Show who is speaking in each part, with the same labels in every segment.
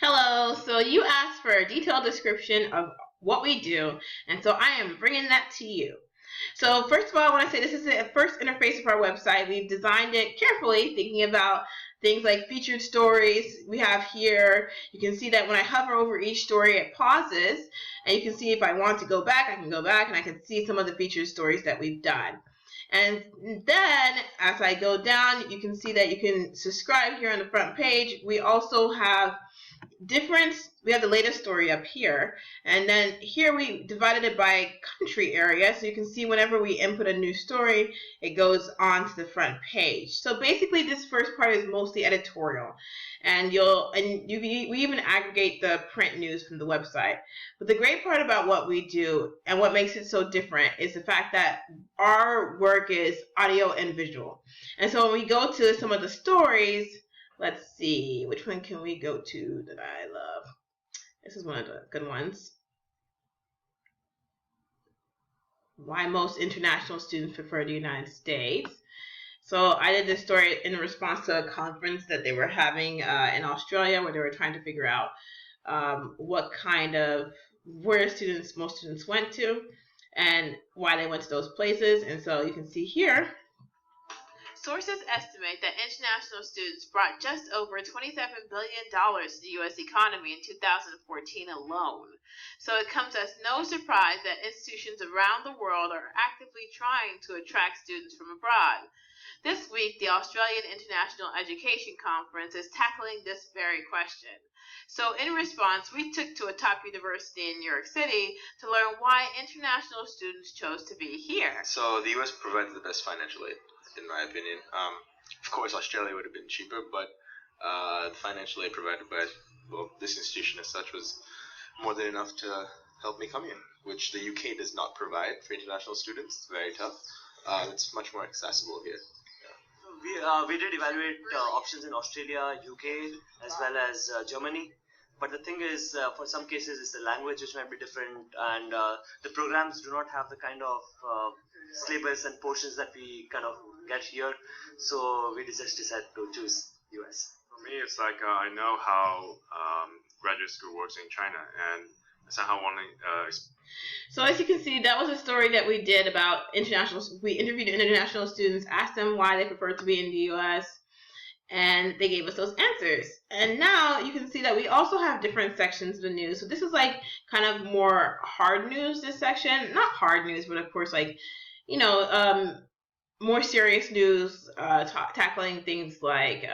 Speaker 1: Hello, so you asked for a detailed description of what we do, and so I am bringing that to you. So first of all, I want to say this is the first interface of our website. We've designed it carefully, thinking about things like featured stories. We have here, you can see that when I hover over each story, it pauses, and you can see if I want to go back, I can go back, and I can see some of the featured stories that we've done. And then as I go down, you can see that you can subscribe here on the front page. We also have we have the latest story up here, and then here we divided it by country area, so you can see whenever we input a new story, it goes on to the front page. So basically this first part is mostly editorial, and we even aggregate the print news from the website. But the great part about what we do and what makes it so different is the fact that our work is audio and visual. And so when we go to some of the stories, let's see, which one can we go to that I love? This is one of the good ones. Why most international students prefer the United States. So I did this story in response to a conference that they were having in Australia, where they were trying to figure out where most students went to and why they went to those places. And so you can see here, sources estimate that international students brought just over $27 billion to the U.S. economy in 2014 alone. So it comes as no surprise that institutions around the world are actively trying to attract students from abroad. This week, the Australian International Education Conference is tackling this very question. So in response, we took to a top university in New York City to learn why international students chose to be here.
Speaker 2: So the U.S. provides the best financial aid, in my opinion. Of course, Australia would have been cheaper, but the financial aid provided by this institution as such was more than enough to help me come here, which the UK does not provide for international students. It's very tough. It's much more accessible here.
Speaker 3: We did evaluate options in Australia, UK, as well as Germany. But the thing is, for some cases, it's the language which might be different, and the programs do not have the kind of syllabus and portions that we kind of get here. So we just decided to choose US.
Speaker 4: For me, it's like I know how graduate school works in China, and I somehow want to.
Speaker 1: So as you can see, that was a story that we did about international. We interviewed international students, asked them why they prefer to be in the U.S., and they gave us those answers. And now you can see that we also have different sections of the news. So this is like kind of more hard news, this section. Not hard news, but of course, like, more serious news, tackling things like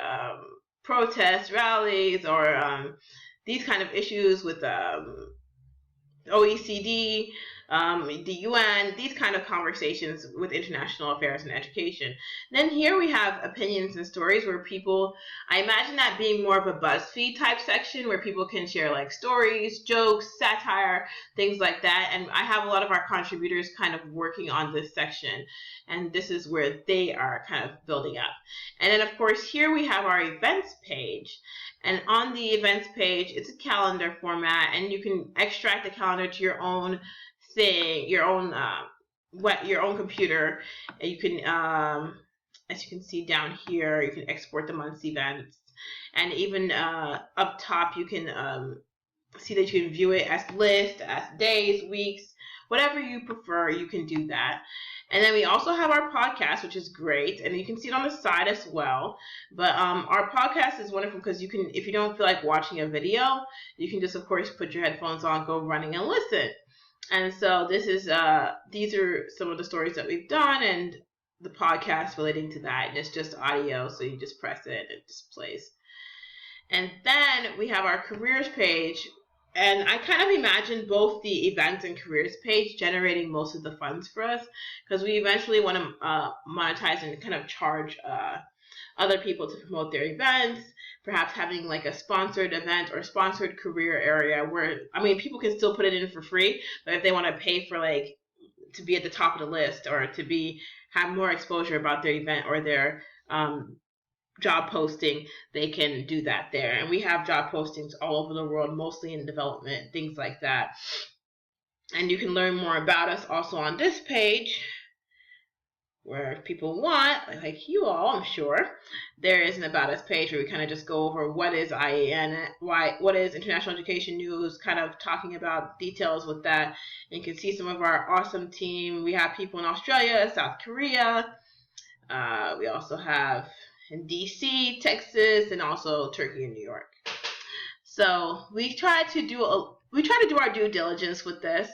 Speaker 1: protests, rallies, or these kind of issues with OECD, the UN, these kind of conversations with international affairs and education. Then here we have opinions and stories where people, I imagine that being more of a BuzzFeed type section where people can share like stories, jokes, satire, things like that. And I have a lot of our contributors kind of working on this section. And this is where they are kind of building up. And then of course here we have our events page. And on the events page, it's a calendar format, and you can extract the calendar to your own thing, your own computer. And you can, as you can see down here, you can export the month's events, and even up top, you can see that you can view it as lists, as days, weeks, whatever you prefer. You can do that. And then we also have our podcast, which is great, and you can see it on the side as well. But our podcast is wonderful because you can, if you don't feel like watching a video, you can just, of course, put your headphones on, go running, and listen. And so these are some of the stories that we've done, and the podcast relating to that. And it's just audio, so you just press it, and it just plays. And then we have our careers page. And I kind of imagine both the events and careers page generating most of the funds for us, because we eventually want to monetize and kind of charge other people to promote their events, perhaps having like a sponsored event or sponsored career area where, I mean, people can still put it in for free, but if they want to pay for like to be at the top of the list or to have more exposure about their event or their job posting, they can do that there. And we have job postings all over the world, mostly in development, things like that. And you can learn more about us also on this page. where if people want, like you all, I'm sure, there is an About Us page where we kind of just go over what is IEN, what is International Education News, kind of talking about details with that. And you can see some of our awesome team. We have people in Australia, South Korea. We also have in DC, Texas, and also Turkey and New York. So we try to do our due diligence with this.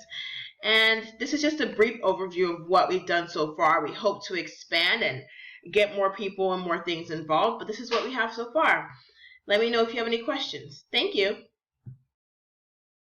Speaker 1: And this is just a brief overview of what we've done so far. We hope to expand and get more people and more things involved, but this is what we have so far. Let me know if you have any questions. Thank you.